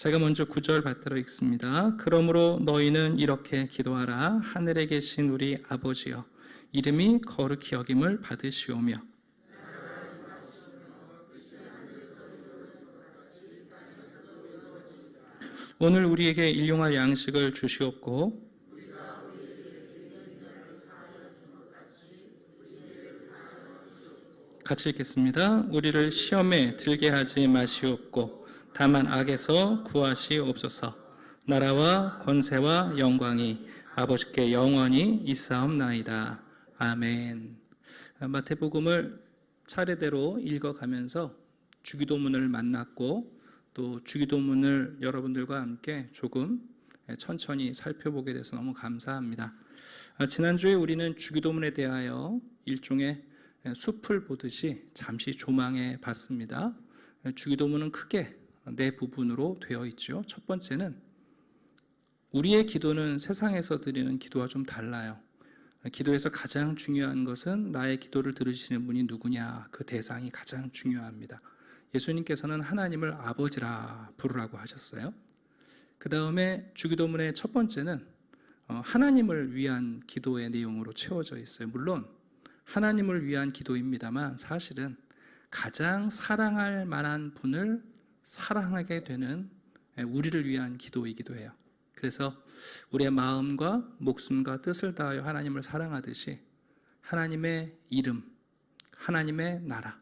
제가 먼저 9절 받들어 읽습니다. 그러므로 너희는 이렇게 기도하라. 하늘에 계신 우리 아버지여, 이름이 거룩히 여김을 받으시오며 오늘 우리에게 일용할 양식을 주시옵고 같이 읽겠습니다. 우리를 시험에 들게 하지 마시옵고 다만 악에서 구하시옵소서. 나라와 권세와 영광이 아버지께 영원히 있사옵나이다. 아멘. 마태복음을 차례대로 읽어가면서 주기도문을 만났고 또 주기도문을 여러분들과 함께 조금 천천히 살펴보게 돼서 너무 감사합니다. 지난주에 우리는 주기도문에 대하여 일종의 숲을 보듯이 잠시 조망해 봤습니다. 주기도문은 크게 네 부분으로 되어 있죠. 첫 번째는 우리의 기도는 세상에서 드리는 기도와 좀 달라요. 기도에서 가장 중요한 것은 나의 기도를 들으시는 분이 누구냐, 그 대상이 가장 중요합니다. 예수님께서는 하나님을 아버지라 부르라고 하셨어요. 그 다음에 주기도문의 첫 번째는 하나님을 위한 기도의 내용으로 채워져 있어요. 물론 하나님을 위한 기도입니다만 사실은 가장 사랑할 만한 분을 사랑하게 되는 우리를 위한 기도이기도 해요. 그래서 우리의 마음과 목숨과 뜻을 다하여 하나님을 사랑하듯이 하나님의 이름, 하나님의 나라,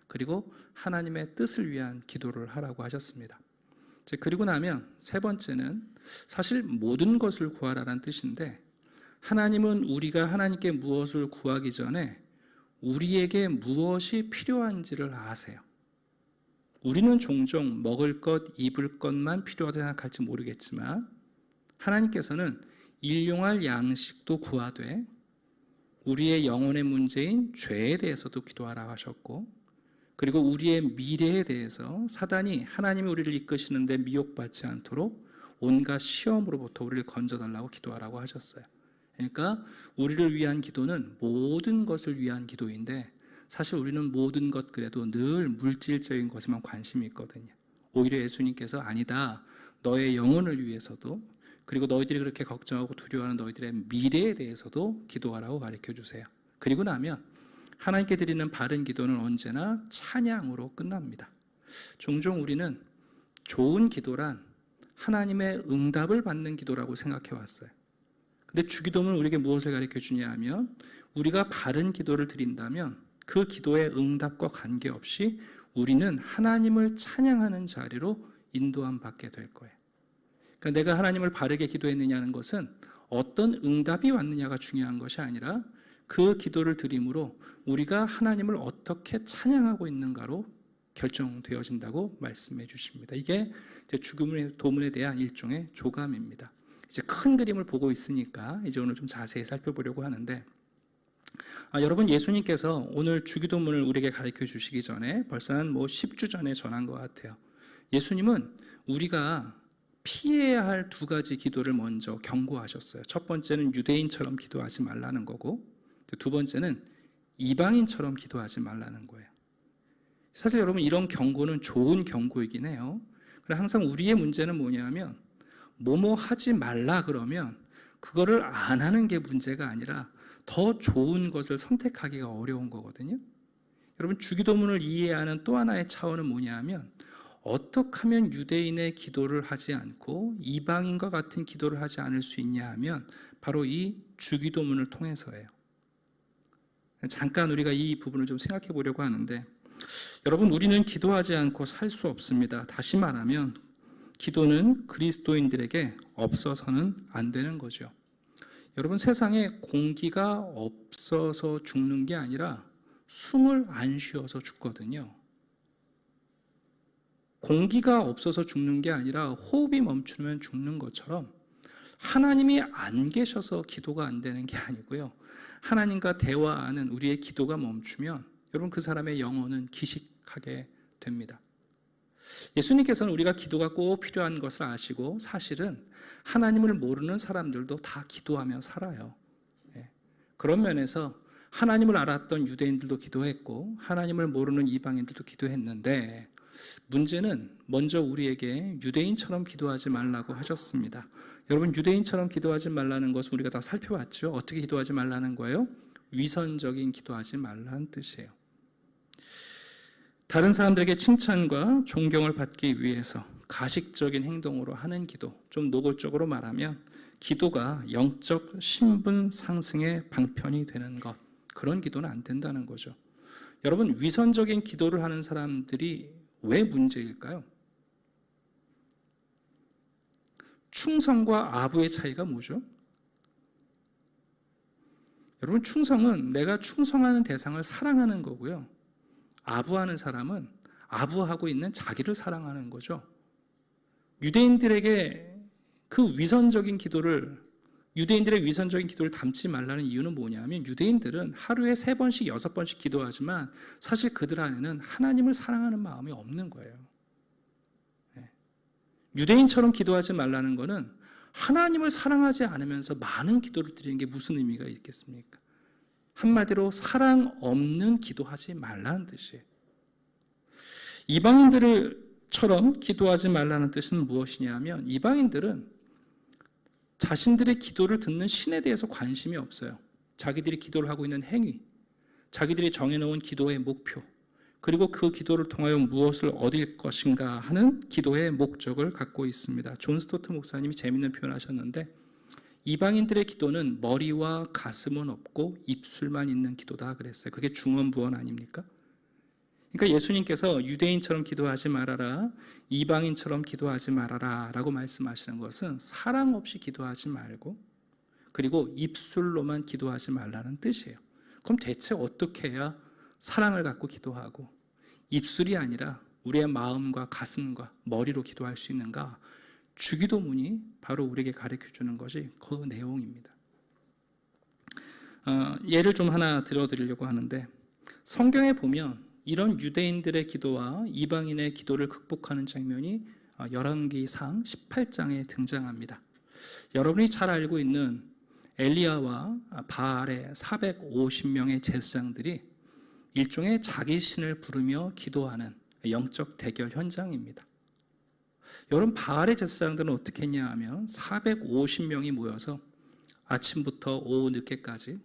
그리고 하나님의 뜻을 위한 기도를 하라고 하셨습니다. 그리고 나면 세 번째는 사실 모든 것을 구하라는 뜻인데 하나님은 우리가 하나님께 무엇을 구하기 전에 우리에게 무엇이 필요한지를 아세요. 우리는 종종 먹을 것, 입을 것만 필요하다고 생각할지 모르겠지만 하나님께서는 일용할 양식도 구하되 우리의 영혼의 문제인 죄에 대해서도 기도하라고 하셨고 그리고 우리의 미래에 대해서 사단이 하나님이 우리를 이끄시는데 미혹받지 않도록 온갖 시험으로부터 우리를 건져달라고 기도하라고 하셨어요. 그러니까 우리를 위한 기도는 모든 것을 위한 기도인데 사실 우리는 모든 것 그래도 늘 물질적인 것에만 관심이 있거든요. 오히려 예수님께서 아니다. 너의 영혼을 위해서도 그리고 너희들이 그렇게 걱정하고 두려워하는 너희들의 미래에 대해서도 기도하라고 가르쳐 주세요. 그리고 나면 하나님께 드리는 바른 기도는 언제나 찬양으로 끝납니다. 종종 우리는 좋은 기도란 하나님의 응답을 받는 기도라고 생각해 왔어요. 근데 주기도문은 우리에게 무엇을 가르쳐 주냐 하면 우리가 바른 기도를 드린다면 그 기도의 응답과 관계없이 우리는 하나님을 찬양하는 자리로 인도함 받게 될 거예요. 그러니까 내가 하나님을 바르게 기도했느냐는 것은 어떤 응답이 왔느냐가 중요한 것이 아니라 그 기도를 드림으로 우리가 하나님을 어떻게 찬양하고 있는가로 결정되어진다고 말씀해 주십니다. 이게 이제 주기도문에 대한 일종의 조감입니다. 이제 큰 그림을 보고 있으니까 이제 오늘 좀 자세히 살펴보려고 하는데 여러분 예수님께서 오늘 주기도문을 우리에게 가르쳐 주시기 전에 벌써 한 10주 전에 전한 것 같아요. 예수님은 우리가 피해야 할 두 가지 기도를 먼저 경고하셨어요. 첫 번째는 유대인처럼 기도하지 말라는 거고 두 번째는 이방인처럼 기도하지 말라는 거예요. 사실 여러분 이런 경고는 좋은 경고이긴 해요. 그래서 항상 우리의 문제는 뭐냐면 뭐뭐 하지 말라 그러면 그거를 안 하는 게 문제가 아니라 더 좋은 것을 선택하기가 어려운 거거든요. 여러분 주기도문을 이해하는 또 하나의 차원은 뭐냐면 어떻게 하면 유대인의 기도를 하지 않고 이방인과 같은 기도를 하지 않을 수 있냐 하면 바로 이 주기도문을 통해서예요. 잠깐 우리가 이 부분을 좀 생각해 보려고 하는데 여러분 우리는 기도하지 않고 살 수 없습니다. 다시 말하면 기도는 그리스도인들에게 없어서는 안 되는 거죠. 여러분 세상에 공기가 없어서 죽는 게 아니라 숨을 안 쉬어서 죽거든요. 공기가 없어서 죽는 게 아니라 호흡이 멈추면 죽는 것처럼 하나님이 안 계셔서 기도가 안 되는 게 아니고요. 하나님과 대화하는 우리의 기도가 멈추면 여러분 그 사람의 영혼은 기식하게 됩니다. 예수님께서는 우리가 기도가 꼭 필요한 것을 아시고 사실은 하나님을 모르는 사람들도 다 기도하며 살아요. 그런 면에서 하나님을 알았던 유대인들도 기도했고 하나님을 모르는 이방인들도 기도했는데 문제는 먼저 우리에게 유대인처럼 기도하지 말라고 하셨습니다. 여러분, 유대인처럼 기도하지 말라는 것을 우리가 다 살펴봤죠. 어떻게 기도하지 말라는 거예요? 위선적인 기도하지 말라는 뜻이에요. 다른 사람들에게 칭찬과 존경을 받기 위해서 가식적인 행동으로 하는 기도, 좀 노골적으로 말하면 기도가 영적 신분 상승의 방편이 되는 것, 그런 기도는 안 된다는 거죠. 여러분, 위선적인 기도를 하는 사람들이 왜 문제일까요? 충성과 아부의 차이가 뭐죠? 여러분, 충성은 내가 충성하는 대상을 사랑하는 거고요. 아부하는 사람은 아부하고 있는 자기를 사랑하는 거죠. 유대인들의 위선적인 기도를 담지 말라는 이유는 뭐냐면, 유대인들은 하루에 3번씩 6번씩 기도하지만 사실 그들 안에는 하나님을 사랑하는 마음이 없는 거예요. 유대인처럼 기도하지 말라는 것은 하나님을 사랑하지 않으면서 많은 기도를 드리는 게 무슨 의미가 있겠습니까? 한마디로 사랑 없는 기도하지 말라는 뜻이에요. 이방인들처럼 기도하지 말라는 뜻은 무엇이냐면, 이방인들은 자신들의 기도를 듣는 신에 대해서 관심이 없어요. 자기들이 기도를 하고 있는 행위, 자기들이 정해놓은 기도의 목표, 그리고 그 기도를 통하여 무엇을 얻을 것인가 하는 기도의 목적을 갖고 있습니다. 존 스토트 목사님이 재밌는 표현을 하셨는데, 이방인들의 기도는 머리와 가슴은 없고 입술만 있는 기도다 그랬어요. 그게 중언부언 아닙니까? 그러니까 예수님께서 유대인처럼 기도하지 말아라, 이방인처럼 기도하지 말아라 라고 말씀하시는 것은 사랑 없이 기도하지 말고, 그리고 입술로만 기도하지 말라는 뜻이에요. 그럼 대체 어떻게 해야 사랑을 갖고 기도하고 입술이 아니라 우리의 마음과 가슴과 머리로 기도할 수 있는가? 주기도문이 바로 우리에게 가르쳐주는 것이 그 내용입니다. 예를 좀 하나 들어드리려고 하는데, 성경에 보면 이런 유대인들의 기도와 이방인의 기도를 극복하는 장면이 열왕기상 18장에 등장합니다. 여러분이 잘 알고 있는 엘리야와 바알의 450명의 제사장들이 일종의 자기 신을 부르며 기도하는 영적 대결 현장입니다. 여러분, 바알의 제사장들은 어떻게 했냐 하면 450명이 모여서 아침부터 오후 늦게까지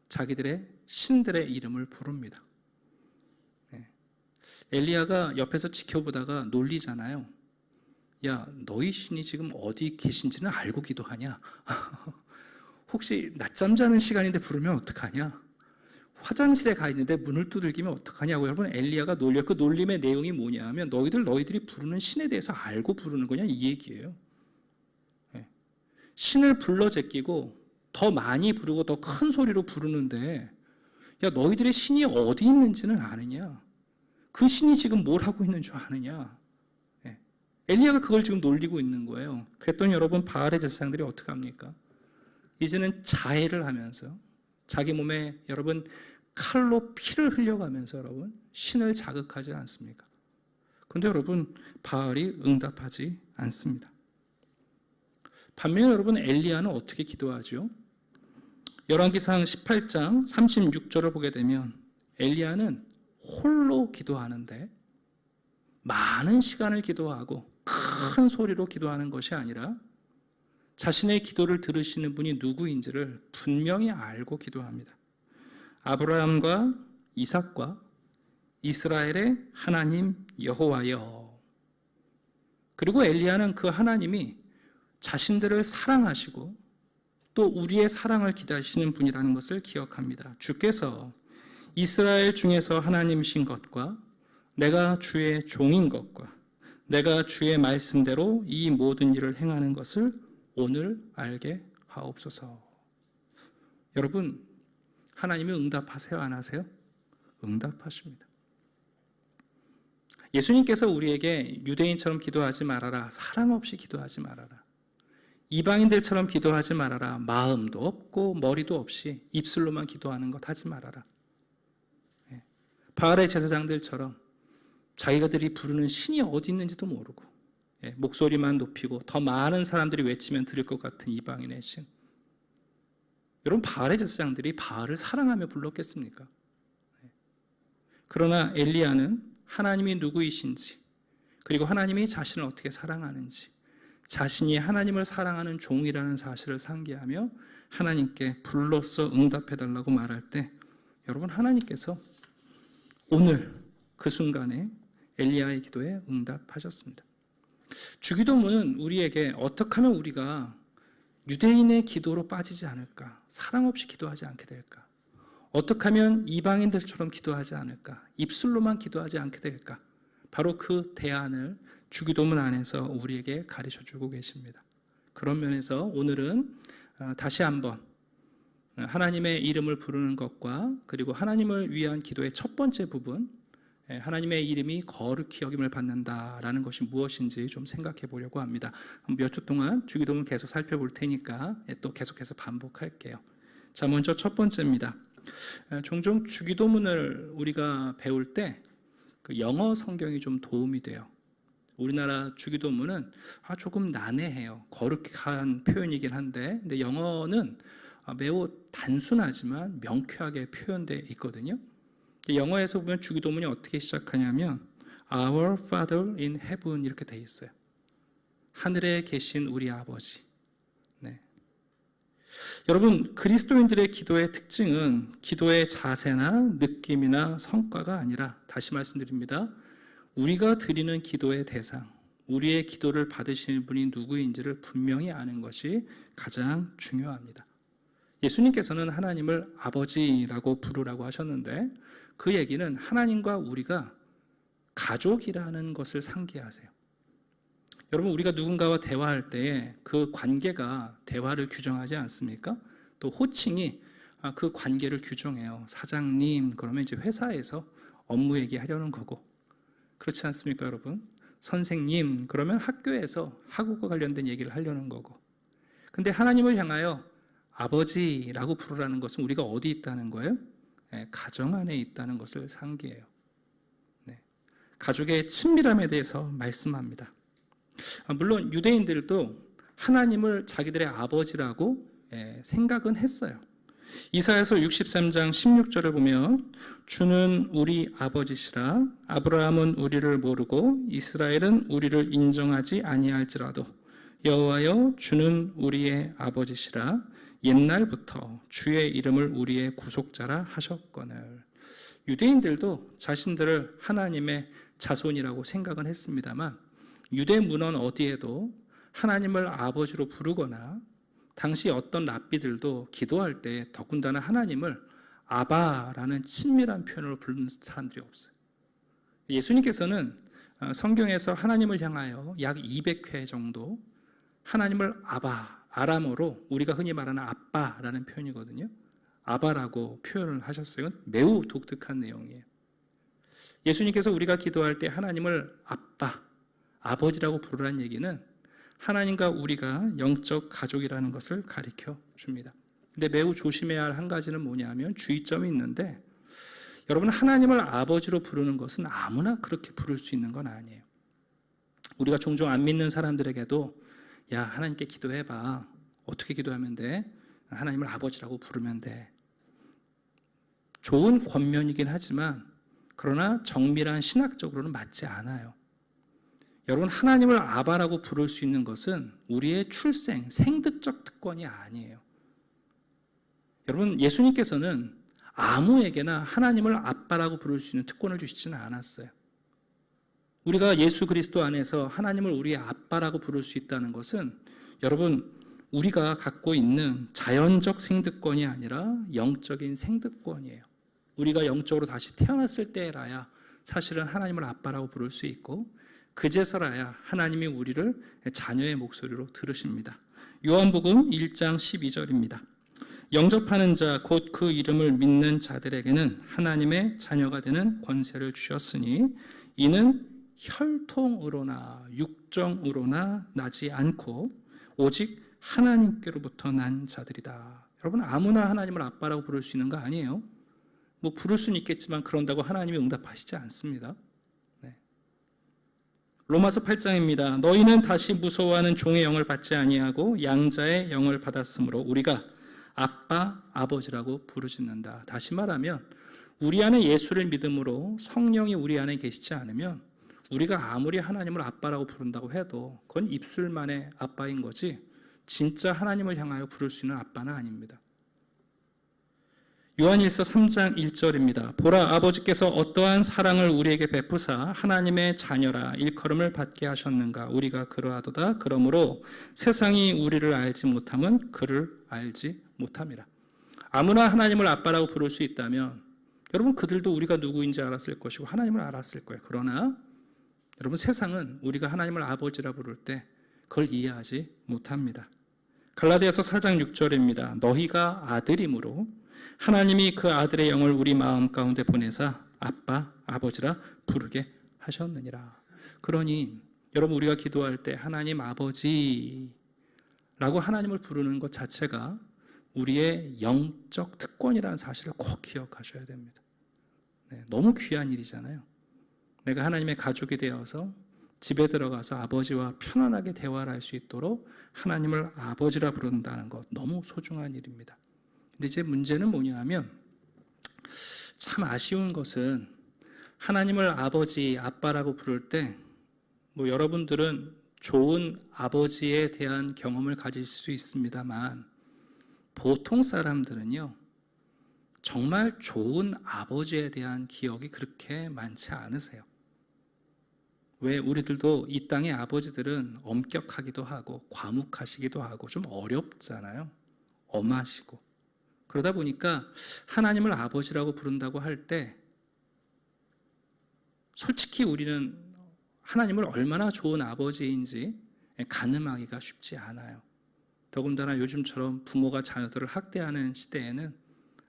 자기들의 신들의 이름을 부릅니다. 엘리야가 옆에서 지켜보다가 놀리잖아요. 야, 너희 신이 지금 어디 계신지는 알고 기도하냐? 혹시 낮잠 자는 시간인데 부르면 어떡하냐? 화장실에 가 있는데 문을 두들기면 어떡하냐고. 여러분, 엘리야가 놀려. 그 놀림의 내용이 뭐냐 하면, 너희들이 부르는 신에 대해서 알고 부르는 거냐, 이 얘기예요. 신을 불러 제끼고 더 많이 부르고 더 큰 소리로 부르는데, 야, 너희들의 신이 어디 있는지는 아느냐? 그 신이 지금 뭘 하고 있는 줄 아느냐? 엘리야가 그걸 지금 놀리고 있는 거예요. 그랬더니 여러분, 바알의 제사장들이 어떻게 합니까? 이제는 자해를 하면서 자기 몸에 여러분 칼로 피를 흘려가면서 여러분 신을 자극하지 않습니까? 그런데 여러분, 바알이 응답하지 않습니다. 반면에 여러분, 엘리야는 어떻게 기도하죠? 열왕기상 18장 36절을 보게 되면 엘리야는 홀로 기도하는데, 많은 시간을 기도하고 큰 소리로 기도하는 것이 아니라 자신의 기도를 들으시는 분이 누구인지를 분명히 알고 기도합니다. 아브라함과 이삭과 이스라엘의 하나님 여호와여. 그리고 엘리야는 그 하나님이 자신들을 사랑하시고 또 우리의 사랑을 기다리시는 분이라는 것을 기억합니다. 주께서 이스라엘 중에서 하나님이신 것과 내가 주의 종인 것과 내가 주의 말씀대로 이 모든 일을 행하는 것을 오늘 알게 하옵소서. 여러분, 하나님이 응답하세요, 안 하세요? 응답하십니다. 예수님께서 우리에게 유대인처럼 기도하지 말아라, 사랑 없이 기도하지 말아라, 이방인들처럼 기도하지 말아라, 마음도 없고 머리도 없이 입술로만 기도하는 것 하지 말아라. 바알의 제사장들처럼 자기가들이 부르는 신이 어디 있는지도 모르고 목소리만 높이고 더 많은 사람들이 외치면 들을 것 같은 이방인의 신. 여러분, 바알의 제사장들이 바알을 사랑하며 불렀겠습니까? 그러나 엘리야는 하나님이 누구이신지, 그리고 하나님이 자신을 어떻게 사랑하는지, 자신이 하나님을 사랑하는 종이라는 사실을 상기하며 하나님께 불로써 응답해달라고 말할 때 여러분, 하나님께서 오늘 그 순간에 엘리야의 기도에 응답하셨습니다. 주기도문은 우리에게 어떻게 하면 우리가 유대인의 기도로 빠지지 않을까, 사랑 없이 기도하지 않게 될까, 어떻게 하면 이방인들처럼 기도하지 않을까, 입술로만 기도하지 않게 될까, 바로 그 대안을 주기도문 안에서 우리에게 가르쳐주고 계십니다. 그런 면에서 오늘은 다시 한번 하나님의 이름을 부르는 것과 그리고 하나님을 위한 기도의 첫 번째 부분, 하나님의 이름이 거룩히 여김을 받는다라는 것이 무엇인지 좀 생각해 보려고 합니다. 몇 주 동안 주기도문 계속 살펴볼 테니까 또 계속해서 반복할게요. 자, 먼저 첫 번째입니다. 종종 주기도문을 우리가 배울 때 그 영어 성경이 좀 도움이 돼요. 우리나라 주기도문은 조금 난해해요. 거룩한 표현이긴 한데, 근데 영어는 매우 단순하지만 명쾌하게 표현되어 있거든요. 영어에서 보면 주기도문이 어떻게 시작하냐면 Our Father in Heaven 이렇게 돼 있어요. 하늘에 계신 우리 아버지. 네. 여러분, 그리스도인들의 기도의 특징은 기도의 자세나 느낌이나 성과가 아니라, 다시 말씀드립니다, 우리가 드리는 기도의 대상, 우리의 기도를 받으시는 분이 누구인지를 분명히 아는 것이 가장 중요합니다. 예수님께서는 하나님을 아버지라고 부르라고 하셨는데 그 얘기는 하나님과 우리가 가족이라는 것을 상기하세요. 여러분, 우리가 누군가와 대화할 때에 그 관계가 대화를 규정하지 않습니까? 또 호칭이 그 관계를 규정해요. 사장님, 그러면 이제 회사에서 업무 얘기하려는 거고, 그렇지 않습니까, 여러분? 선생님, 그러면 학교에서 학업과 관련된 얘기를 하려는 거고. 근데 하나님을 향하여 아버지라고 부르라는 것은 우리가 어디 있다는 거예요? 가정 안에 있다는 것을 상기해요. 네. 가족의 친밀함에 대해서 말씀합니다. 물론 유대인들도 하나님을 자기들의 아버지라고 생각은 했어요. 이사야서 63장 16절을 보면 주는 우리 아버지시라, 아브라함은 우리를 모르고 이스라엘은 우리를 인정하지 아니할지라도 여호와여 주는 우리의 아버지시라, 옛날부터 주의 이름을 우리의 구속자라 하셨거늘. 유대인들도 자신들을 하나님의 자손이라고 생각은 했습니다만 유대 문헌 어디에도 하나님을 아버지로 부르거나 당시 어떤 랍비들도 기도할 때 더군다나 하나님을 아바라는 친밀한 표현으로 부르는 사람들이 없어요. 예수님께서는 성경에서 하나님을 향하여 약 200회 정도 하나님을 아바, 아람어로 우리가 흔히 말하는 아빠라는 표현이거든요. 아바라고 표현을 하셨어요. 이건 매우 독특한 내용이에요. 예수님께서 우리가 기도할 때 하나님을 아빠, 아버지라고 부르라는 얘기는 하나님과 우리가 영적 가족이라는 것을 가르쳐 줍니다. 근데 매우 조심해야 할 한 가지는 뭐냐면 주의점이 있는데, 여러분, 하나님을 아버지로 부르는 것은 아무나 그렇게 부를 수 있는 건 아니에요. 우리가 종종 안 믿는 사람들에게도 야, 하나님께 기도해봐. 어떻게 기도하면 돼? 하나님을 아버지라고 부르면 돼. 좋은 권면이긴 하지만 그러나 정밀한 신학적으로는 맞지 않아요. 여러분, 하나님을 아바라고 부를 수 있는 것은 우리의 출생, 생득적 특권이 아니에요. 여러분, 예수님께서는 아무에게나 하나님을 아빠라고 부를 수 있는 특권을 주시지는 않았어요. 우리가 예수 그리스도 안에서 하나님을 우리의 아빠라고 부를 수 있다는 것은 여러분, 우리가 갖고 있는 자연적 생득권이 아니라 영적인 생득권이에요. 우리가 영적으로 다시 태어났을 때라야 사실은 하나님을 아빠라고 부를 수 있고, 그제서라야 하나님이 우리를 자녀의 목소리로 들으십니다. 요한복음 1장 12절입니다. 영접하는 자 곧 그 이름을 믿는 자들에게는 하나님의 자녀가 되는 권세를 주셨으니 이는 혈통으로나 육정으로나 나지 않고 오직 하나님께로부터 난 자들이다. 여러분, 아무나 하나님을 아빠라고 부를 수 있는 거 아니에요. 뭐 부를 수는 있겠지만 그런다고 하나님이 응답하시지 않습니다. 로마서 8장입니다. 너희는 다시 무서워하는 종의 영을 받지 아니하고 양자의 영을 받았으므로 우리가 아빠, 아버지라고 부르짖는다. 다시 말하면 우리 안에 예수를 믿음으로 성령이 우리 안에 계시지 않으면 우리가 아무리 하나님을 아빠라고 부른다고 해도 그건 입술만의 아빠인 거지 진짜 하나님을 향하여 부를 수 있는 아빠는 아닙니다. 요한일서 3장 1절입니다. 보라, 아버지께서 어떠한 사랑을 우리에게 베푸사 하나님의 자녀라 일컬음을 받게 하셨는가. 우리가 그러하도다. 그러므로 세상이 우리를 알지 못함은 그를 알지 못함이라. 아무나 하나님을 아빠라고 부를 수 있다면 여러분 그들도 우리가 누구인지 알았을 것이고 하나님을 알았을 거예요. 그러나 여러분 세상은 우리가 하나님을 아버지라 부를 때 그걸 이해하지 못합니다. 갈라디아서 4장 6절입니다. 너희가 아들이므로 하나님이 그 아들의 영을 우리 마음 가운데 보내사 아빠, 아버지라 부르게 하셨느니라. 그러니 여러분 우리가 기도할 때 하나님 아버지라고 하나님을 부르는 것 자체가 우리의 영적 특권이라는 사실을 꼭 기억하셔야 됩니다. 네, 너무 귀한 일이잖아요. 내가 하나님의 가족이 되어서 집에 들어가서 아버지와 편안하게 대화를 할 수 있도록 하나님을 아버지라 부른다는 것 너무 소중한 일입니다. 근데 이제 문제는 뭐냐 하면 참 아쉬운 것은 하나님을 아버지, 아빠라고 부를 때 뭐 여러분들은 좋은 아버지에 대한 경험을 가질 수 있습니다만 보통 사람들은요 정말 좋은 아버지에 대한 기억이 그렇게 많지 않으세요. 왜 우리들도 이 땅의 아버지들은 엄격하기도 하고 과묵하시기도 하고 좀 어렵잖아요. 엄하시고. 그러다 보니까 하나님을 아버지라고 부른다고 할 때 솔직히 우리는 하나님을 얼마나 좋은 아버지인지 가늠하기가 쉽지 않아요. 더군다나 요즘처럼 부모가 자녀들을 학대하는 시대에는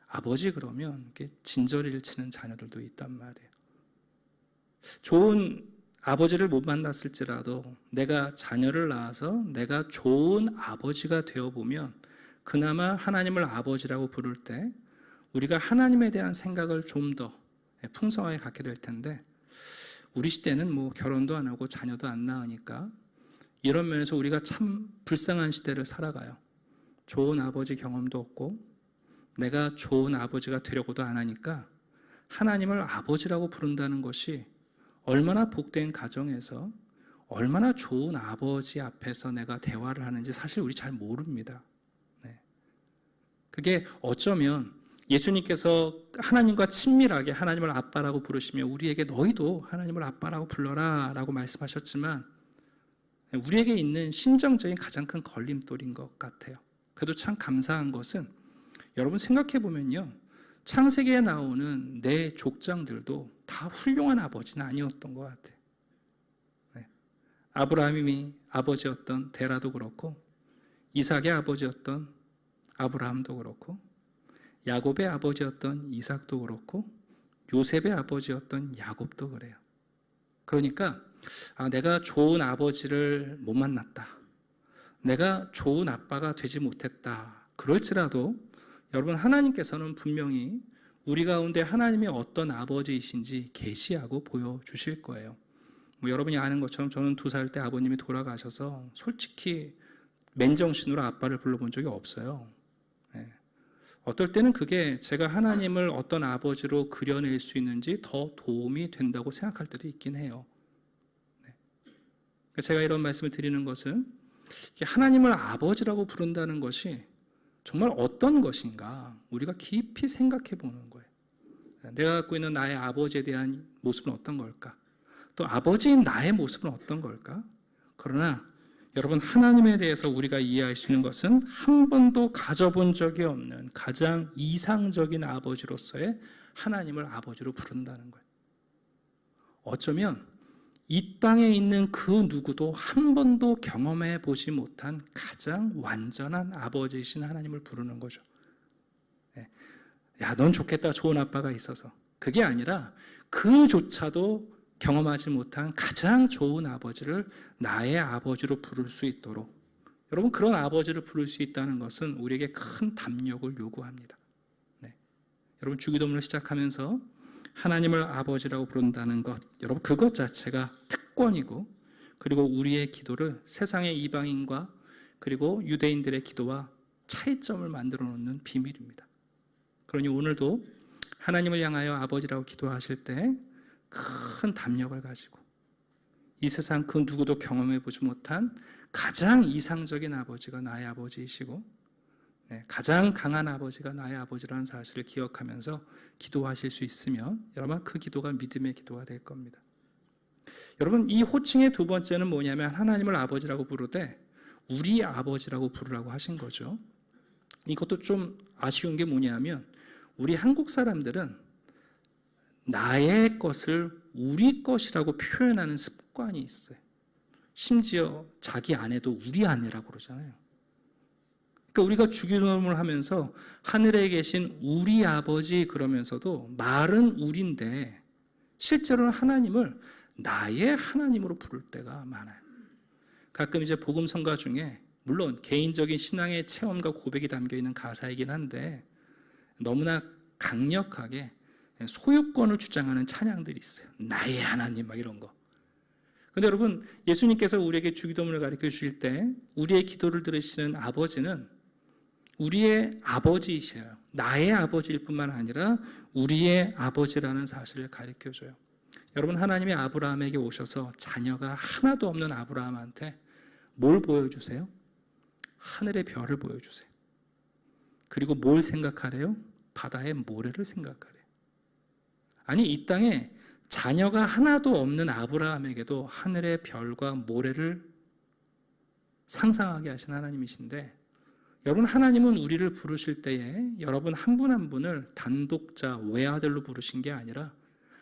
아버지 그러면 이렇게 진저리를 치는 자녀들도 있단 말이에요. 좋은 아버지를 못 만났을지라도 내가 자녀를 낳아서 내가 좋은 아버지가 되어보면 그나마 하나님을 아버지라고 부를 때 우리가 하나님에 대한 생각을 좀 더 풍성하게 갖게 될 텐데 우리 시대는 뭐 결혼도 안 하고 자녀도 안 낳으니까 이런 면에서 우리가 참 불쌍한 시대를 살아가요. 좋은 아버지 경험도 없고 내가 좋은 아버지가 되려고도 안 하니까 하나님을 아버지라고 부른다는 것이 얼마나 복된 가정에서 얼마나 좋은 아버지 앞에서 내가 대화를 하는지 사실 우리 잘 모릅니다. 그게 어쩌면 예수님께서 하나님과 친밀하게 하나님을 아빠라고 부르시며 우리에게 너희도 하나님을 아빠라고 불러라 라고 말씀하셨지만 우리에게 있는 심정적인 가장 큰 걸림돌인 것 같아요. 그래도 참 감사한 것은 여러분 생각해 보면요 창세기에 나오는 내 족장들도 다 훌륭한 아버지는 아니었던 것 같아요. 아브라함이 아버지였던 데라도 그렇고 이삭의 아버지였던 아브라함도 그렇고 야곱의 아버지였던 이삭도 그렇고 요셉의 아버지였던 야곱도 그래요. 그러니까 내가 좋은 아버지를 못 만났다. 내가 좋은 아빠가 되지 못했다. 그럴지라도 여러분 하나님께서는 분명히 우리 가운데 하나님이 어떤 아버지이신지 계시하고 보여주실 거예요. 뭐 여러분이 아는 것처럼 저는 2살 때 아버님이 돌아가셔서 솔직히 맨정신으로 아빠를 불러본 적이 없어요. 어떨 때는 그게 제가 하나님을 어떤 아버지로 그려낼 수 있는지 더 도움이 된다고 생각할 때도 있긴 해요. 제가 이런 말씀을 드리는 것은 하나님을 아버지라고 부른다는 것이 정말 어떤 것인가 우리가 깊이 생각해 보는 거예요. 내가 갖고 있는 나의 아버지에 대한 모습은 어떤 걸까? 또 아버지인 나의 모습은 어떤 걸까? 그러나 여러분 하나님에 대해서 우리가 이해할 수 있는 것은 한 번도 가져본 적이 없는 가장 이상적인 아버지로서의 하나님을 아버지로 부른다는 거예요. 어쩌면 이 땅에 있는 그 누구도 한 번도 경험해 보지 못한 가장 완전한 아버지이신 하나님을 부르는 거죠. 야, 넌 좋겠다. 좋은 아빠가 있어서. 그게 아니라 그조차도 경험하지 못한 가장 좋은 아버지를 나의 아버지로 부를 수 있도록 여러분 그런 아버지를 부를 수 있다는 것은 우리에게 큰 담력을 요구합니다. 여러분 주기도문을 시작하면서 하나님을 아버지라고 부른다는 것 여러분 그것 자체가 특권이고 그리고 우리의 기도를 세상의 이방인과 그리고 유대인들의 기도와 차이점을 만들어 놓는 비밀입니다. 그러니 오늘도 하나님을 향하여 아버지라고 기도하실 때 큰 담력을 가지고 이 세상 그 누구도 경험해 보지 못한 가장 이상적인 아버지가 나의 아버지이시고, 가장 강한 아버지가 나의 아버지라는 사실을 기억하면서 기도하실 수 있으면 여러분 그 기도가 믿음의 기도가 될 겁니다. 여러분, 이 호칭의 두 번째는 뭐냐면 하나님을 아버지라고 부르되 우리 아버지라고 부르라고 하신 거죠. 이것도 좀 아쉬운 게 뭐냐면 우리 한국 사람들은 나의 것을 우리 것이라고 표현하는 습관이 있어요. 심지어 자기 아내도 우리 아내라고 그러잖아요. 그러니까 우리가 주기도문을 하면서 하늘에 계신 우리 아버지 그러면서도 말은 우리인데 실제로는 하나님을 나의 하나님으로 부를 때가 많아요. 가끔 이제 복음 성가 중에 물론 개인적인 신앙의 체험과 고백이 담겨 있는 가사이긴 한데 너무나 강력하게 소유권을 주장하는 찬양들이 있어요. 나의 하나님 막 이런 거. 근데 여러분, 예수님께서 우리에게 주기도문을 가르쳐 주실 때 우리의 기도를 들으시는 아버지는 우리의 아버지이셔요. 나의 아버지일 뿐만 아니라 우리의 아버지라는 사실을 가르쳐 줘요. 여러분, 하나님이 아브라함에게 오셔서 자녀가 하나도 없는 아브라함한테 뭘 보여주세요? 하늘의 별을 보여주세요. 그리고 뭘 생각하래요? 바다의 모래를 생각하래요. 아니, 이 땅에 자녀가 하나도 없는 아브라함에게도 하늘의 별과 모래를 상상하게 하신 하나님이신데, 여러분, 하나님은 우리를 부르실 때에 여러분 한 분 한 분을 단독자, 외아들로 부르신 게 아니라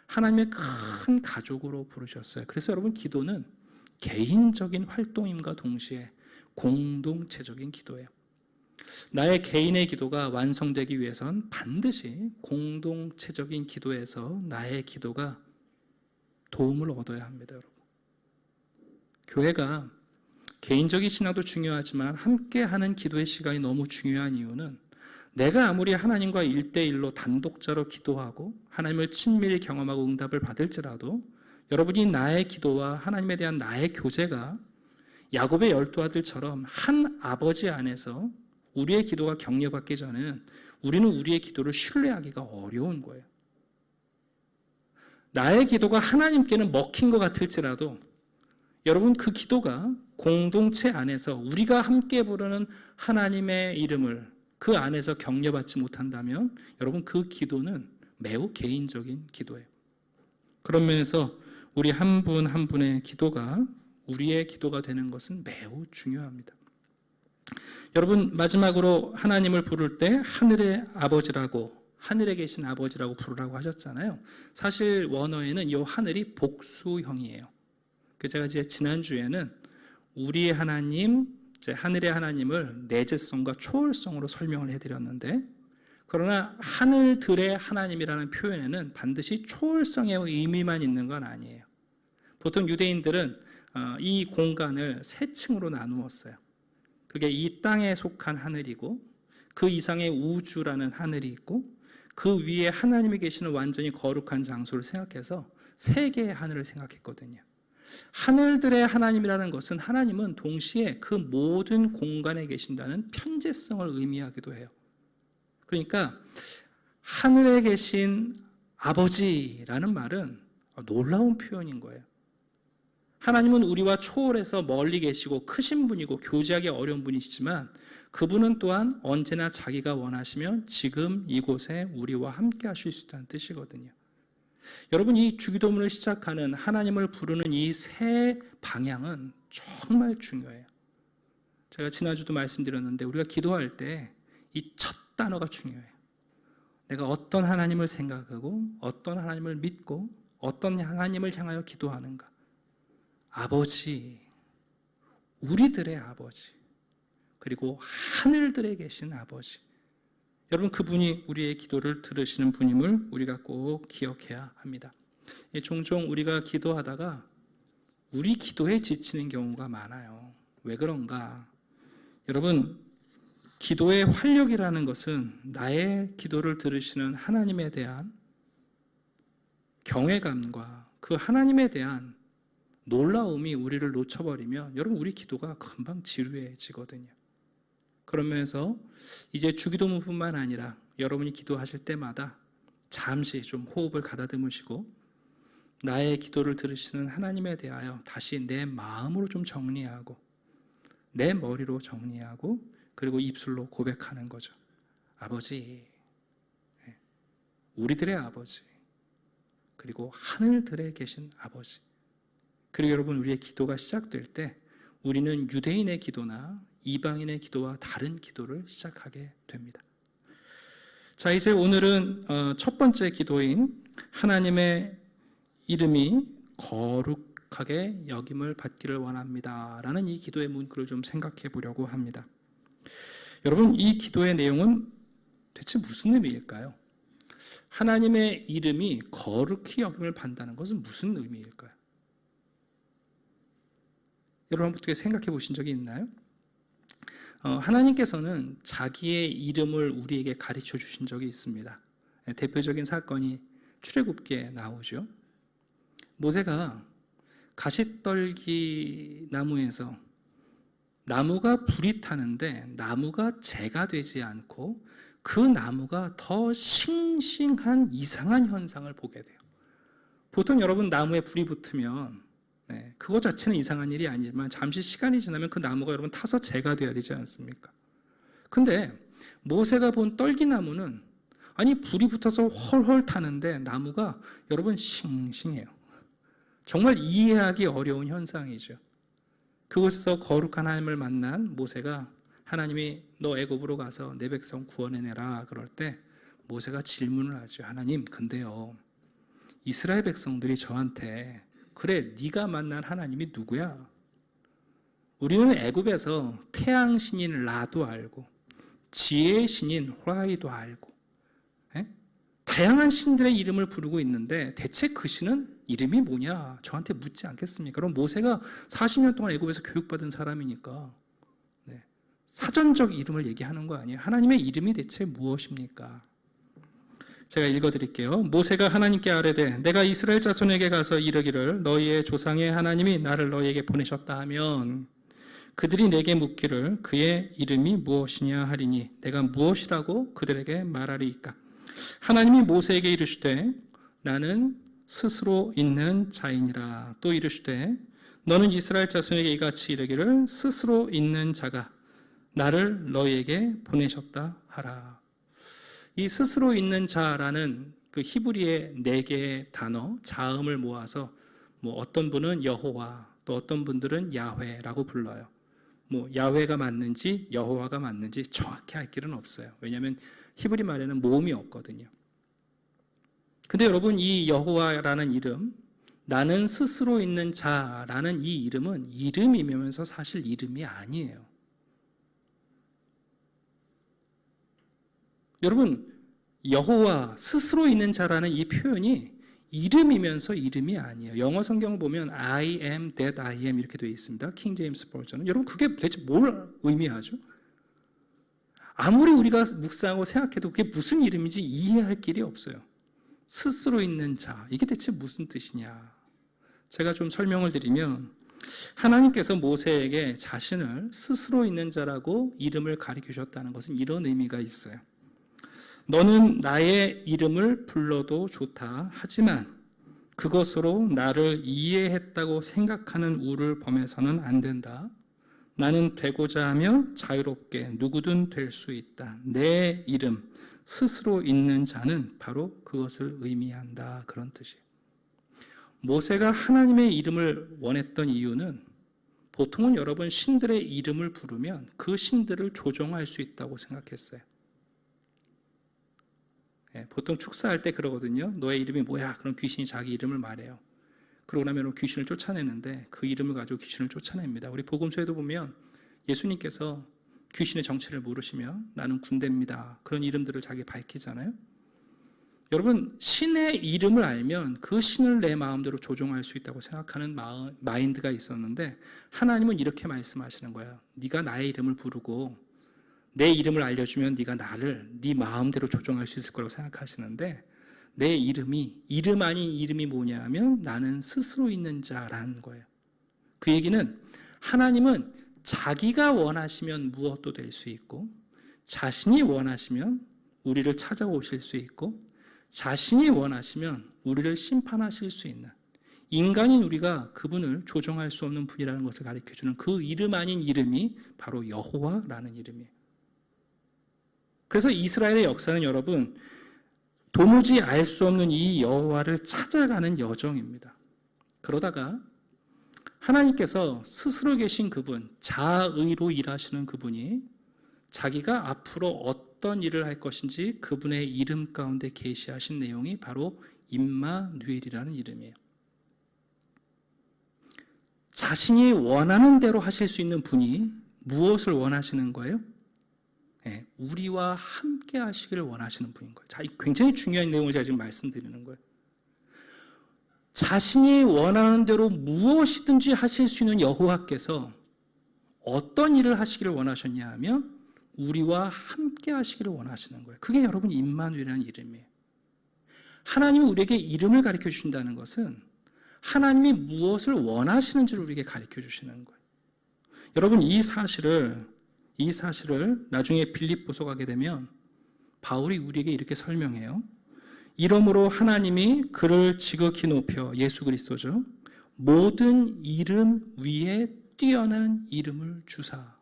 하나님의 큰 가족으로 부르셨어요. 그래서 여러분, 기도는 개인적인 활동임과 동시에 공동체적인 기도예요. 나의 개인의 기도가 완성되기 위해선 반드시 공동체적인 기도에서 나의 기도가 도움을 얻어야 합니다, 여러분. 교회가 개인적인 신앙도 중요하지만 함께 하는 기도의 시간이 너무 중요한 이유는 내가 아무리 하나님과 1대1로 단독자로 기도하고 하나님을 친밀히 경험하고 응답을 받을지라도 여러분이 나의 기도와 하나님에 대한 나의 교제가 야곱의 12아들처럼 한 아버지 안에서 우리의 기도가 격려받기 전에는 우리는 우리의 기도를 신뢰하기가 어려운 거예요. 나의 기도가 하나님께는 먹힌 것 같을지라도 여러분, 그 기도가 공동체 안에서 우리가 함께 부르는 하나님의 이름을 그 안에서 격려받지 못한다면 여러분, 그 기도는 매우 개인적인 기도예요. 그런 면에서 우리 한 분 한 분의 기도가 우리의 기도가 되는 것은 매우 중요합니다. 여러분, 마지막으로 하나님을 부를 때 하늘의 아버지라고, 하늘에 계신 아버지라고 부르라고 하셨잖아요. 사실 원어에는 이 하늘이 복수형이에요. 제가 이제 지난주에는 우리의 하나님, 하늘의 하나님을 내재성과 초월성으로 설명을 해드렸는데, 그러나 하늘들의 하나님이라는 표현에는 반드시 초월성의 의미만 있는 건 아니에요. 보통 유대인들은 이 공간을 세 층으로 나누었어요. 그게 이 땅에 속한 하늘이고 그 이상의 우주라는 하늘이 있고 그 위에 하나님이 계시는 완전히 거룩한 장소를 생각해서 세 개의 하늘을 생각했거든요. 하늘들의 하나님이라는 것은 하나님은 동시에 그 모든 공간에 계신다는 편재성을 의미하기도 해요. 그러니까 하늘에 계신 아버지라는 말은 놀라운 표현인 거예요. 하나님은 우리와 초월해서 멀리 계시고 크신 분이고 교제하기 어려운 분이시지만 그분은 또한 언제나 자기가 원하시면 지금 이곳에 우리와 함께 하실 수 있다는 뜻이거든요. 여러분, 이 주기도문을 시작하는 하나님을 부르는 이 세 방향은 정말 중요해요. 제가 지난주도 말씀드렸는데 우리가 기도할 때 이 첫 단어가 중요해요. 내가 어떤 하나님을 생각하고 어떤 하나님을 믿고 어떤 하나님을 향하여 기도하는가. 아버지, 우리들의 아버지, 그리고 하늘들에 계신 아버지. 여러분, 그분이 우리의 기도를 들으시는 분임을 우리가 꼭 기억해야 합니다. 종종 우리가 기도하다가 우리 기도에 지치는 경우가 많아요. 왜 그런가? 여러분, 기도의 활력이라는 것은 나의 기도를 들으시는 하나님에 대한 경외감과 그 하나님에 대한 놀라움이 우리를 놓쳐버리면 여러분, 우리 기도가 금방 지루해지거든요. 그러면서 이제 주기도문뿐만 아니라 여러분이 기도하실 때마다 잠시 좀 호흡을 가다듬으시고 나의 기도를 들으시는 하나님에 대하여 다시 내 마음으로 좀 정리하고 내 머리로 정리하고 그리고 입술로 고백하는 거죠. 아버지, 우리들의 아버지, 그리고 하늘들에 계신 아버지. 그리고 여러분, 우리의 기도가 시작될 때 우리는 유대인의 기도나 이방인의 기도와 다른 기도를 시작하게 됩니다. 자, 이제 오늘은 첫 번째 기도인 하나님의 이름이 거룩하게 여김을 받기를 원합니다 라는 이 기도의 문구를 좀 생각해 보려고 합니다. 여러분, 이 기도의 내용은 대체 무슨 의미일까요? 하나님의 이름이 거룩히 여김을 받는다는 것은 무슨 의미일까요? 여러분 어떻게 생각해 보신 적이 있나요? 하나님께서는 자기의 이름을 우리에게 가르쳐 주신 적이 있습니다. 대표적인 사건이 출애굽기에 나오죠. 모세가 가시떨기 나무에서 나무가 불이 타는데 나무가 재가 되지 않고 그 나무가 더 싱싱한 이상한 현상을 보게 돼요. 보통 여러분 나무에 불이 붙으면 그것 자체는 이상한 일이 아니지만 잠시 시간이 지나면 그 나무가 여러분 타서 재가 돼야 되지 않습니까? 근데 모세가 본 떨기나무는 아니 불이 붙어서 헐헐 타는데 나무가 여러분 싱싱해요. 정말 이해하기 어려운 현상이죠. 그곳에서 거룩한 하나님을 만난 모세가 하나님이 너 애굽으로 가서 내 백성 구원해내라 그럴 때 모세가 질문을 하죠. 하나님, 근데요 이스라엘 백성들이 저한테 그래 네가 만난 하나님이 누구야? 우리는 애굽에서 태양 신인 라도 알고 지혜의 신인 호라이도 알고 다양한 신들의 이름을 부르고 있는데 대체 그 신은 이름이 뭐냐? 저한테 묻지 않겠습니까? 그럼 모세가 40년 동안 애굽에서 교육받은 사람이니까 사전적 이름을 얘기하는 거 아니에요? 하나님의 이름이 대체 무엇입니까? 제가 읽어드릴게요. 모세가 하나님께 아뢰되 내가 이스라엘 자손에게 가서 이르기를 너희의 조상의 하나님이 나를 너희에게 보내셨다 하면 그들이 내게 묻기를 그의 이름이 무엇이냐 하리니 내가 무엇이라고 그들에게 말하리이까? 하나님이 모세에게 이르시되 나는 스스로 있는 자이니라. 또 이르시되 너는 이스라엘 자손에게 이같이 이르기를 스스로 있는 자가 나를 너희에게 보내셨다 하라. 이 스스로 있는 자라는 그 히브리의 4개의 단어, 자음을 모아서 어떤 분은 여호와, 또 어떤 분들은 야훼라고 불러요. 야훼가 맞는지 여호와가 맞는지 정확히 알 길은 없어요. 왜냐하면 히브리 말에는 모음이 없거든요. 근데 여러분 이 여호와라는 이름, 나는 스스로 있는 자라는 이 이름은 이름이면서 사실 이름이 아니에요. 여러분 여호와 스스로 있는 자라는 이 표현이 이름이면서 이름이 아니에요. 영어 성경 보면 I am that I am 이렇게 되어 있습니다. 킹 제임스 버전은. 여러분 그게 대체 뭘 의미하죠? 아무리 우리가 묵상하고 생각해도 그게 무슨 이름인지 이해할 길이 없어요. 스스로 있는 자, 이게 대체 무슨 뜻이냐? 제가 좀 설명을 드리면 하나님께서 모세에게 자신을 스스로 있는 자라고 이름을 가르쳐 주셨다는 것은 이런 의미가 있어요. 너는 나의 이름을 불러도 좋다. 하지만 그것으로 나를 이해했다고 생각하는 우를 범해서는 안 된다. 나는 되고자 하면 자유롭게 누구든 될 수 있다. 내 이름, 스스로 있는 자는 바로 그것을 의미한다. 그런 뜻이에요. 모세가 하나님의 이름을 원했던 이유는 보통은 여러분 신들의 이름을 부르면 그 신들을 조종할 수 있다고 생각했어요. 보통 축사할 때 그러거든요. 너의 이름이 뭐야? 그럼 귀신이 자기 이름을 말해요. 그러고 나면 귀신을 쫓아내는데 그 이름을 가지고 귀신을 쫓아냅니다. 우리 복음서에도 보면 예수님께서 귀신의 정체를 물으시며 나는 군대입니다. 그런 이름들을 자기 밝히잖아요. 여러분 신의 이름을 알면 그 신을 내 마음대로 조종할 수 있다고 생각하는 마인드가 있었는데 하나님은 이렇게 말씀하시는 거예요. 네가 나의 이름을 부르고 내 이름을 알려주면 네가 나를 네 마음대로 조종할 수 있을 거라고 생각하시는데 내 이름이 이름 아닌 이름이 뭐냐면 나는 스스로 있는 자라는 거예요. 그 얘기는 하나님은 자기가 원하시면 무엇도 될 수 있고 자신이 원하시면 우리를 찾아오실 수 있고 자신이 원하시면 우리를 심판하실 수 있는 인간인 우리가 그분을 조종할 수 없는 분이라는 것을 가르쳐주는 그 이름 아닌 이름이 바로 여호와라는 이름이에요. 그래서 이스라엘의 역사는 여러분 도무지 알 수 없는 이 여호와를 찾아가는 여정입니다. 그러다가 하나님께서 스스로 계신 그분, 자의로 일하시는 그분이 자기가 앞으로 어떤 일을 할 것인지 그분의 이름 가운데 계시하신 내용이 바로 임마누엘이라는 이름이에요. 자신이 원하는 대로 하실 수 있는 분이 무엇을 원하시는 거예요? 네, 우리와 함께 하시기를 원하시는 분인 거예요. 자, 굉장히 중요한 내용을 제가 지금 말씀드리는 거예요. 자신이 원하는 대로 무엇이든지 하실 수 있는 여호와께서 어떤 일을 하시기를 원하셨냐 하면 우리와 함께 하시기를 원하시는 거예요. 그게 여러분 임마누엘이라는 이름이에요. 하나님이 우리에게 이름을 가르쳐 주신다는 것은 하나님이 무엇을 원하시는지를 우리에게 가르쳐 주시는 거예요. 여러분 이 사실을 나중에 빌립보서 가게 되면 바울이 우리에게 이렇게 설명해요. 이러므로 하나님이 그를 지극히 높여, 예수 그리스도죠, 모든 이름 위에 뛰어난 이름을 주사.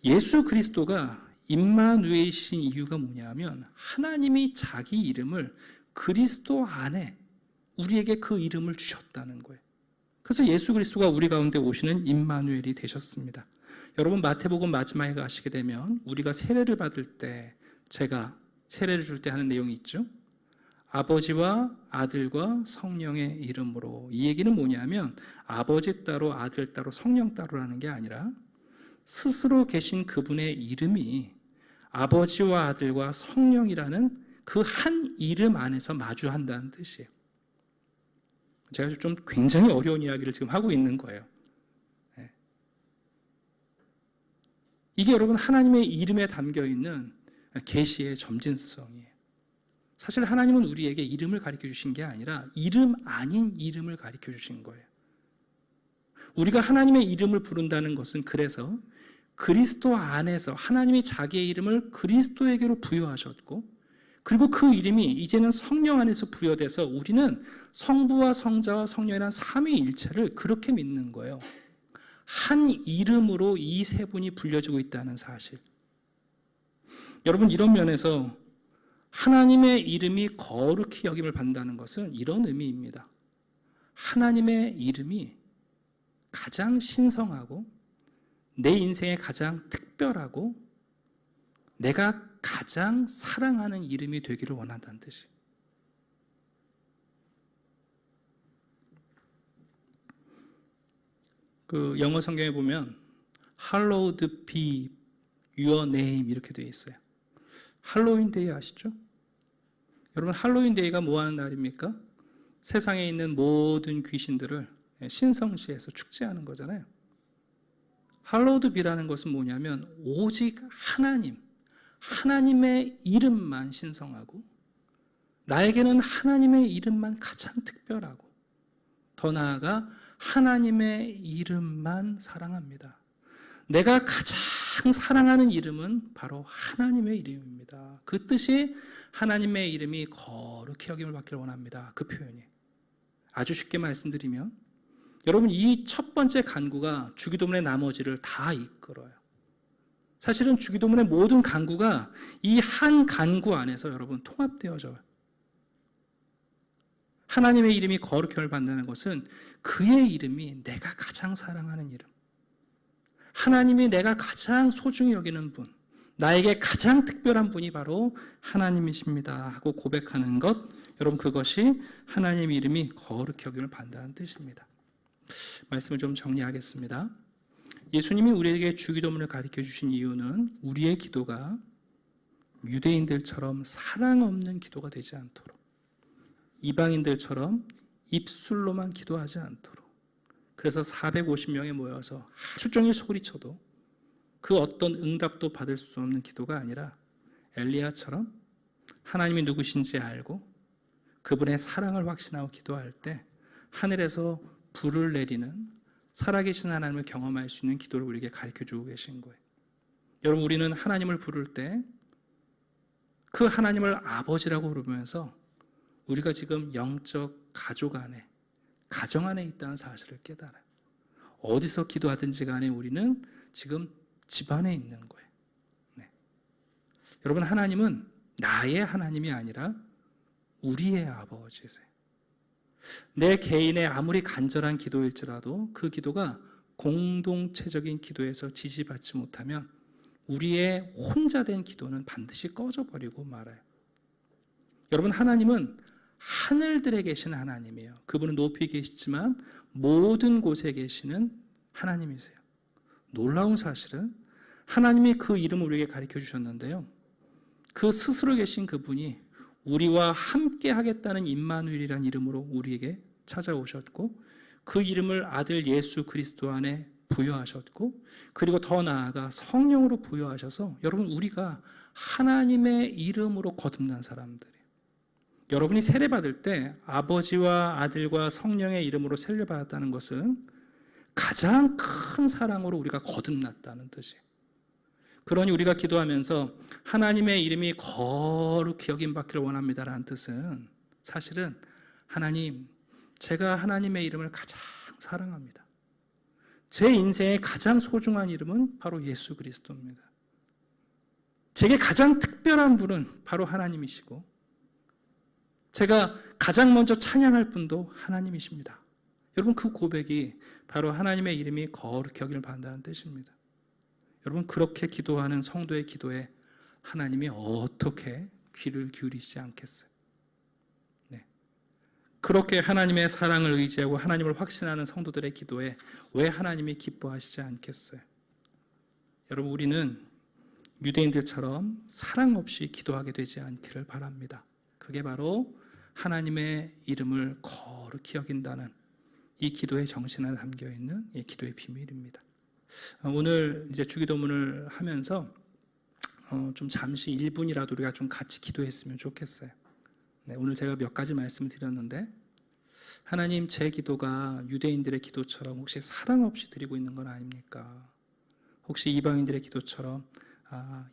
예수 그리스도가 임마누엘이신 이유가 뭐냐면 하나님이 자기 이름을 그리스도 안에 우리에게 그 이름을 주셨다는 거예요. 그래서 예수 그리스도가 우리 가운데 오시는 임마누엘이 되셨습니다. 여러분 마태복음 마지막에 가시게 되면 우리가 세례를 받을 때, 제가 세례를 줄 때 하는 내용이 있죠. 아버지와 아들과 성령의 이름으로. 이 얘기는 뭐냐면 아버지 따로 아들 따로 성령 따로라는 게 아니라 스스로 계신 그분의 이름이 아버지와 아들과 성령이라는 그 한 이름 안에서 마주한다는 뜻이에요. 제가 좀 굉장히 어려운 이야기를 지금 하고 있는 거예요. 이게 여러분 하나님의 이름에 담겨있는 계시의 점진성이에요. 사실 하나님은 우리에게 이름을 가르쳐 주신 게 아니라 이름 아닌 이름을 가르쳐 주신 거예요. 우리가 하나님의 이름을 부른다는 것은 그래서 그리스도 안에서 하나님이 자기의 이름을 그리스도에게로 부여하셨고, 그리고 그 이름이 이제는 성령 안에서 부여돼서 우리는 성부와 성자와 성령이라는 삼위일체를 그렇게 믿는 거예요. 한 이름으로 이 세 분이 불려지고 있다는 사실. 여러분 이런 면에서 하나님의 이름이 거룩히 여김을 받는다는 것은 이런 의미입니다. 하나님의 이름이 가장 신성하고 내 인생에 가장 특별하고 내가 가장 사랑하는 이름이 되기를 원한다는 뜻이에요. 그 영어 성경에 보면 Hallowed be your name 이렇게 되어 있어요. 할로윈 데이 아시죠? 여러분 할로윈 데이가 뭐 하는 날입니까? 세상에 있는 모든 귀신들을 신성시해서 축제하는 거잖아요. 할로우드 비라는 것은 뭐냐면 오직 하나님의 이름만 신성하고 나에게는 하나님의 이름만 가장 특별하고 더 나아가 하나님의 이름만 사랑합니다. 내가 가장 사랑하는 이름은 바로 하나님의 이름입니다. 그 뜻이 하나님의 이름이 거룩히 여김을 받기를 원합니다. 그 표현이. 아주 쉽게 말씀드리면 여러분 이 첫 번째 간구가 주기도문의 나머지를 다 이끌어요. 사실은 주기도문의 모든 간구가 이 한 간구 안에서 여러분 통합되어져요. 하나님의 이름이 거룩함을 받는다는 것은 그의 이름이 내가 가장 사랑하는 이름, 하나님이 내가 가장 소중히 여기는 분, 나에게 가장 특별한 분이 바로 하나님이십니다 하고 고백하는 것, 여러분 그것이 하나님의 이름이 거룩히 여김을 받는다는 뜻입니다. 말씀을 좀 정리하겠습니다. 예수님이 우리에게 주기도문을 가르쳐 주신 이유는 우리의 기도가 유대인들처럼 사랑 없는 기도가 되지 않도록, 이방인들처럼 입술로만 기도하지 않도록, 그래서 450명이 모여서 하루 종일 소리쳐도 그 어떤 응답도 받을 수 없는 기도가 아니라 엘리야처럼 하나님이 누구신지 알고 그분의 사랑을 확신하고 기도할 때 하늘에서 불을 내리는 살아계신 하나님을 경험할 수 있는 기도를 우리에게 가르쳐주고 계신 거예요. 여러분 우리는 하나님을 부를 때 그 하나님을 아버지라고 부르면서 우리가 지금 영적 가족 안에 가정 안에 있다는 사실을 깨달아요. 어디서 기도하든지 간에 우리는 지금 집 안에 있는 거예요. 네. 여러분, 하나님은 나의 하나님이 아니라 우리의 아버지세요. 내 개인의 아무리 간절한 기도일지라도 그 기도가 공동체적인 기도에서 지지받지 못하면 우리의 혼자 된 기도는 반드시 꺼져버리고 말아요. 여러분, 하나님은 하늘들에 계신 하나님이에요. 그분은 높이 계시지만 모든 곳에 계시는 하나님이세요. 놀라운 사실은 하나님이 그 이름을 우리에게 가르쳐 주셨는데요. 그 스스로 계신 그분이 우리와 함께 하겠다는 임마누엘이라는 이름으로 우리에게 찾아오셨고 그 이름을 아들 예수 그리스도 안에 부여하셨고 그리고 더 나아가 성령으로 부여하셔서 여러분, 우리가 하나님의 이름으로 거듭난 사람들이에요. 여러분이 세례받을 때 아버지와 아들과 성령의 이름으로 세례받았다는 것은 가장 큰 사랑으로 우리가 거듭났다는 뜻이에요. 그러니 우리가 기도하면서 하나님의 이름이 거룩히 여김받기를 원합니다라는 뜻은 사실은 하나님, 제가 하나님의 이름을 가장 사랑합니다. 제 인생의 가장 소중한 이름은 바로 예수 그리스도입니다. 제게 가장 특별한 분은 바로 하나님이시고 제가 가장 먼저 찬양할 분도 하나님이십니다. 여러분, 그 고백이 바로 하나님의 이름이 거룩히 여김을 받는다는 뜻입니다. 여러분, 그렇게 기도하는 성도의 기도에 하나님이 어떻게 귀를 기울이시지 않겠어요? 네. 그렇게 하나님의 사랑을 의지하고 하나님을 확신하는 성도들의 기도에 왜 하나님이 기뻐하시지 않겠어요? 여러분, 우리는 유대인들처럼 사랑 없이 기도하게 되지 않기를 바랍니다. 그게 바로 하나님의 이름을 거룩히 여긴다는 이 기도의 정신에 담겨 있는 이 기도의 비밀입니다. 오늘 이제 주기도문을 하면서 좀 잠시 1분이라도 우리가 좀 같이 기도했으면 좋겠어요. 네, 오늘 제가 몇 가지 말씀을 드렸는데 하나님, 제 기도가 유대인들의 기도처럼 혹시 사랑 없이 드리고 있는 건 아닙니까? 혹시 이방인들의 기도처럼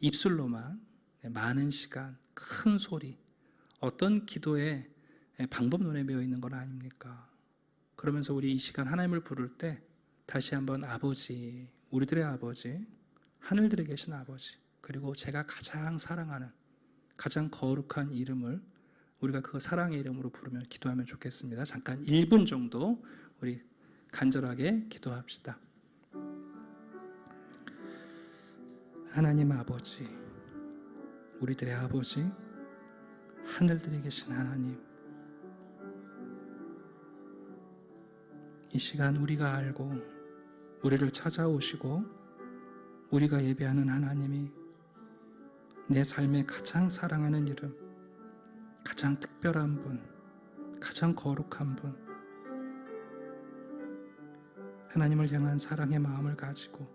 입술로만 많은 시간, 큰 소리, 어떤 기도에 방법론에 매여 있는 건 아닙니까? 그러면서 우리 이 시간 하나님을 부를 때 다시 한번 아버지, 우리들의 아버지, 하늘들에 계신 아버지, 그리고 제가 가장 사랑하는 가장 거룩한 이름을 우리가 그 사랑의 이름으로 부르며 기도하면 좋겠습니다. 잠깐 1분 정도 우리 간절하게 기도합시다. 하나님 아버지, 우리들의 아버지, 하늘들에 계신 하나님, 이 시간 우리가 알고 우리를 찾아오시고 우리가 예배하는 하나님이 내 삶에 가장 사랑하는 이름, 가장 특별한 분, 가장 거룩한 분, 하나님을 향한 사랑의 마음을 가지고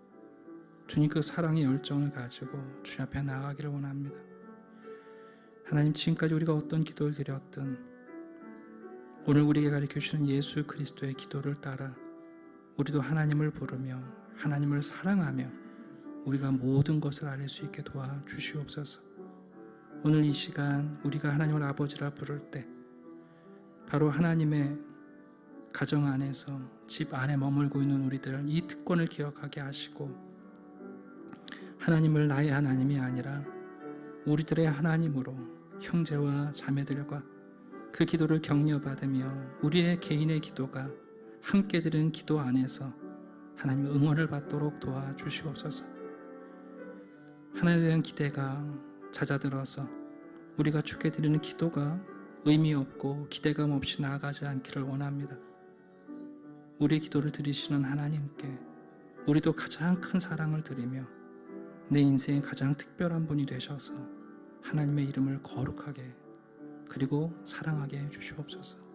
주님 그 사랑의 열정을 가지고 주님 앞에 나아가기를 원합니다. 하나님, 지금까지 우리가 어떤 기도를 드렸든 오늘 우리에게 가르쳐 주시는 예수 그리스도의 기도를 따라 우리도 하나님을 부르며 하나님을 사랑하며 우리가 모든 것을 알릴 수 있게 도와주시옵소서. 오늘 이 시간 우리가 하나님을 아버지라 부를 때 바로 하나님의 가정 안에서 집 안에 머물고 있는 우리들 이 특권을 기억하게 하시고 하나님을 나의 하나님이 아니라 우리들의 하나님으로 형제와 자매들과 그 기도를 격려받으며 우리의 개인의 기도가 함께 드리는 기도 안에서 하나님의 응원을 받도록 도와주시옵소서. 하나님에 대한 기대가 잦아들어서 우리가 주께 드리는 기도가 의미 없고 기대감 없이 나아가지 않기를 원합니다. 우리의 기도를 들으시는 하나님께 우리도 가장 큰 사랑을 드리며 내 인생의 가장 특별한 분이 되셔서 하나님의 이름을 거룩하게 그리고 사랑하게 해주시옵소서.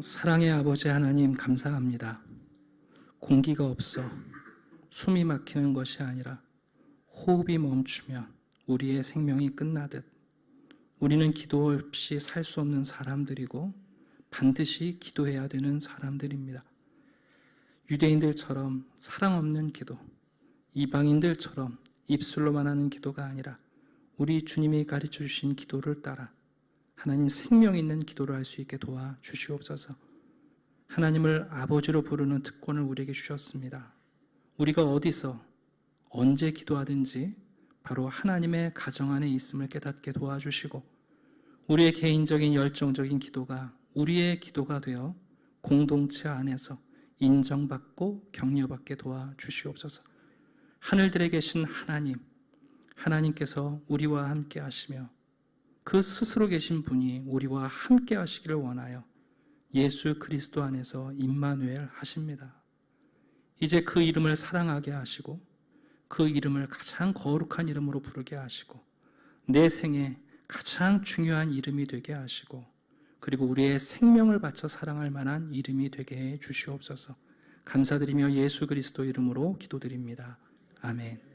사랑의 아버지 하나님, 감사합니다. 공기가 없어 숨이 막히는 것이 아니라 호흡이 멈추면 우리의 생명이 끝나듯 우리는 기도 없이 살 수 없는 사람들이고 반드시 기도해야 되는 사람들입니다. 유대인들처럼 사랑 없는 기도, 이방인들처럼 입술로만 하는 기도가 아니라 우리 주님이 가르쳐 주신 기도를 따라 하나님 생명 있는 기도를 할 수 있게 도와주시옵소서. 하나님을 아버지로 부르는 특권을 우리에게 주셨습니다. 우리가 어디서 언제 기도하든지 바로 하나님의 가정 안에 있음을 깨닫게 도와주시고 우리의 개인적인 열정적인 기도가 우리의 기도가 되어 공동체 안에서 인정받고 격려받게 도와주시옵소서. 하늘들에 계신 하나님께서 우리와 함께 하시며 그 스스로 계신 분이 우리와 함께 하시기를 원하여 예수 그리스도 안에서 임마누엘 하십니다. 이제 그 이름을 사랑하게 하시고 그 이름을 가장 거룩한 이름으로 부르게 하시고 내 생에 가장 중요한 이름이 되게 하시고 그리고 우리의 생명을 바쳐 사랑할 만한 이름이 되게 해 주시옵소서. 감사드리며 예수 그리스도 이름으로 기도드립니다. 아멘.